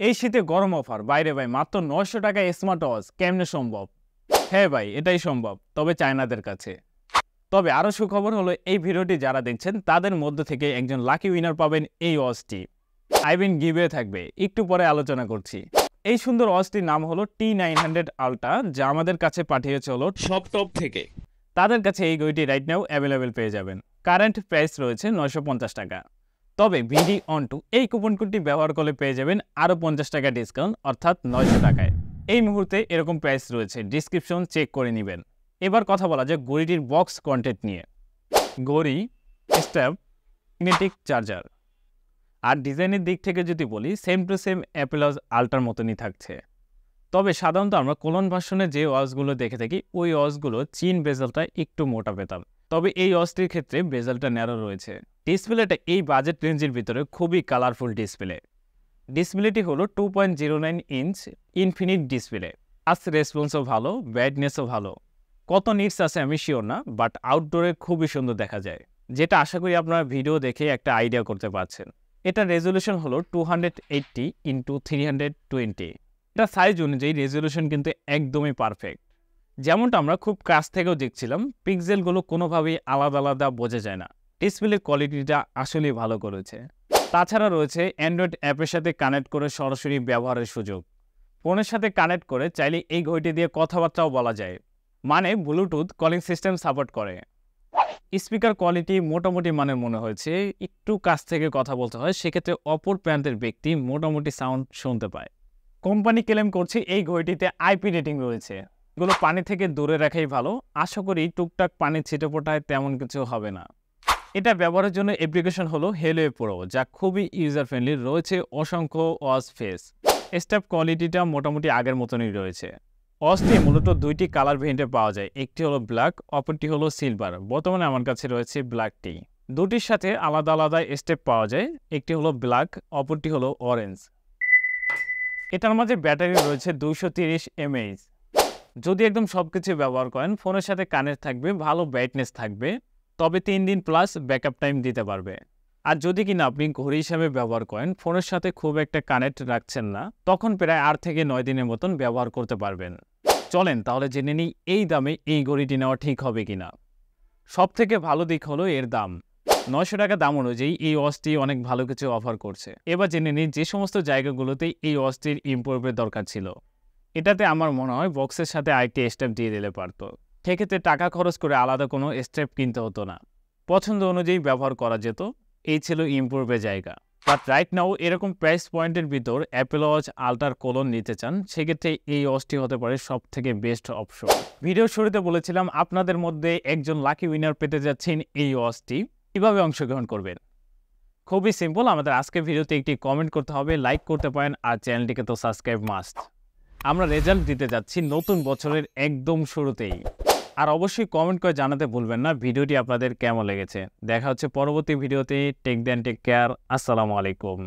এই শীতে গরম অফার বাইরে ভাই মাত্র ৯০০ টাকায় স্মার্ট ওয়াচ কেমনে সম্ভব? হ্যাঁ ভাই, এটাই সম্ভব, তবে চায়নাদের কাছে। তবে আরও সুখবর হলো এই ভিডিওটি যারা দেখছেন তাদের মধ্য থেকে একজন লাকি উইনার পাবেন এই ওয়াচটি। আইবিন গিভওয়ে থাকবে, একটু পরে আলোচনা করছি। এই সুন্দর ওয়াচটির নাম হলো T900 আল্ট্রা, যা আমাদের কাছে পাঠিয়েছে হলো শপটপ থেকে। তাদের কাছে এই ঘড়িটি রাইট নাও অ্যাভেলেবেল পেয়ে যাবেন। কারেন্ট প্রাইস রয়েছে ৯৫০ টাকা। তবে ভিডি অন টু এই কুপন কোডটি ব্যবহার করলে পেয়ে যাবেন আরও ৫০ টাকা ডিসকাউন্ট, অর্থাৎ ৯০০ টাকায়। এই মুহূর্তে এরকম প্রাইস রয়েছে, ডিসক্রিপশন চেক করে নেবেন। এবার কথা বলা যায় ঘড়িটির বক্স কন্টেন্ট নিয়ে। ঘড়ি, স্ট্র্যাপ, ম্যাগনেটিক চার্জার। আর ডিজাইনের দিক থেকে যদি বলি, same to same Apple Watch আল্ট্রার মতনই থাকছে। তবে সাধারণত আমরা কোলন ভার্সনে যে ওয়াচগুলো দেখে থাকি ওই ওয়াচগুলো চিন বেজেলটা একটু মোটা পেতাম। তবে এই ওয়াচটির ক্ষেত্রে বেজেলটা ন্যারো রয়েছে। ডিসপ্লেটা এই বাজেট রেঞ্জের ভিতরে খুবই কালারফুল ডিসপ্লে। ডিসপ্লেটি হলো 2.09 ইঞ্চ ইনফিনিট ডিসপ্লে। টাচ রেসপন্সও ভালো, ব্রাইটনেসও ভালো। কত নিটস আছে আমি শিওর না, বাট আউটডোরে খুবই সুন্দর দেখা যায়, যেটা আশা করি আপনারা ভিডিও দেখে একটা আইডিয়া করতে পারছেন। এটার রেজলিউশন হলো 280x320। এটা সাইজ অনুযায়ী রেজলিউশন কিন্তু একদমই পারফেক্ট। যেমনটা আমরা খুব কাছ থেকেও দেখছিলাম, পিক্সেলগুলো কোনোভাবেই আলাদা আলাদা বোঝা যায় না। ডিসপ্লে কোয়ালিটিটা আসলেই ভালো করেছে। তাছাড়া রয়েছে অ্যান্ড্রয়েড অ্যাপের সাথে কানেক্ট করে সরাসরি ব্যবহারের সুযোগ। ফোনের সাথে কানেক্ট করে চাইলে এই ঘড়িটি দিয়ে কথাবার্তাও বলা যায়, মানে ব্লুটুথ কলিং সিস্টেম সাপোর্ট করে। স্পিকার কোয়ালিটি মোটামুটি মানের মনে হয়েছে। একটু কাছ থেকে কথা বলতে হয়, সেক্ষেত্রে অপর প্রান্তের ব্যক্তি মোটামুটি সাউন্ড শুনতে পায়। কোম্পানি ক্লেম করছে এই ঘড়িটিতে আইপি রেটিং রয়েছে। এগুলো পানি থেকে দূরে রাখাই ভালো। আশা করি টুকটাক পানি ছিটে ফোটায় তেমন কিছু হবে না। এটা ব্যবহারের জন্য অ্যাপ্লিকেশন হলো হেলওয়ে প্রো, যা খুবই ইউজার ফ্রেন্ডলি। রয়েছে অসংখ্য ওয়াচ ফেস। স্ট্যাপ কোয়ালিটিটা মোটামুটি আগের মতনই রয়েছে। ওয়াচটি মূলত দুইটি কালার ভেরিয়েন্টে পাওয়া যায়, একটি হলো ব্ল্যাক, অপরটি হলো সিলভার। বর্তমানে আমার কাছে রয়েছে ব্ল্যাকটি। দুটির সাথে আলাদা আলাদা স্টেপ পাওয়া যায়, একটি হলো ব্ল্যাক, অপরটি হলো অরেঞ্জ। এটার মাঝে ব্যাটারি রয়েছে 230 mAh। যদি একদম সবকিছু ব্যবহার করেন, ফোনের সাথে কানেক্ট থাকবে, ভালো ব্রাইটনেস থাকবে, তবে 3 দিন প্লাস ব্যাকআপ টাইম দিতে পারবে। আর যদি কিনা আপনি ঘড়ি হিসাবে ব্যবহার করেন, ফোনের সাথে খুব একটা কানেক্ট রাখছেন না, তখন প্রায় 8 থেকে 9 দিনের মতন ব্যবহার করতে পারবেন। চলেন তাহলে জেনে নিই এই দামে এই ঘড়িটি নেওয়া ঠিক হবে কিনা। সব থেকে ভালো দিক হলো এর দাম। ৯০০ টাকা দাম অনুযায়ী এই ওয়াচটি অনেক ভালো কিছু অফার করছে। এবার জেনে নিই যে সমস্ত জায়গাগুলোতে এই ওয়াচটির ইমপ্রুভের দরকার ছিল। এটাতে আমার মনে হয় বক্সের সাথে আরেকটি স্টেপ দিয়ে দিলে পারত। সেক্ষেত্রে টাকা খরচ করে আলাদা কোনো স্টেপ কিনতে হতো না, পছন্দ অনুযায়ী ব্যবহার করা যেত। এই ছিল ইমপ্রুভের জায়গা। বাট রাইট নাও এরকম প্রাইস পয়েন্টের ভিতর অ্যাপল ওয়াচ আল্ট্রার কোলন নিতে চান, সেক্ষেত্রে এই ওয়াচটি হতে পারে সব থেকে বেস্ট অপশন। ভিডিওর শুরুতে বলেছিলাম আপনাদের মধ্যে একজন লাকি উইনার পেতে যাচ্ছেন এই ওয়াচটি। কীভাবে অংশগ্রহণ করবেন? খুবই সিম্পল। আমাদের আজকের ভিডিওতে একটি কমেন্ট করতে হবে, লাইক করতে পারেন, আর চ্যানেলটিকে তো সাবস্ক্রাইব মাস্ট। আমরা রেজাল্ট দিতে যাচ্ছি নতুন বছরের একদম শুরুতেই। আর অবশ্যই কমেন্ট করে জানাতে ভুলবেন না ভিডিওটি আপনাদের কেমন লেগেছে। দেখা হচ্ছে পরবর্তী ভিডিওতে। Take care. আসসালামু আলাইকুম।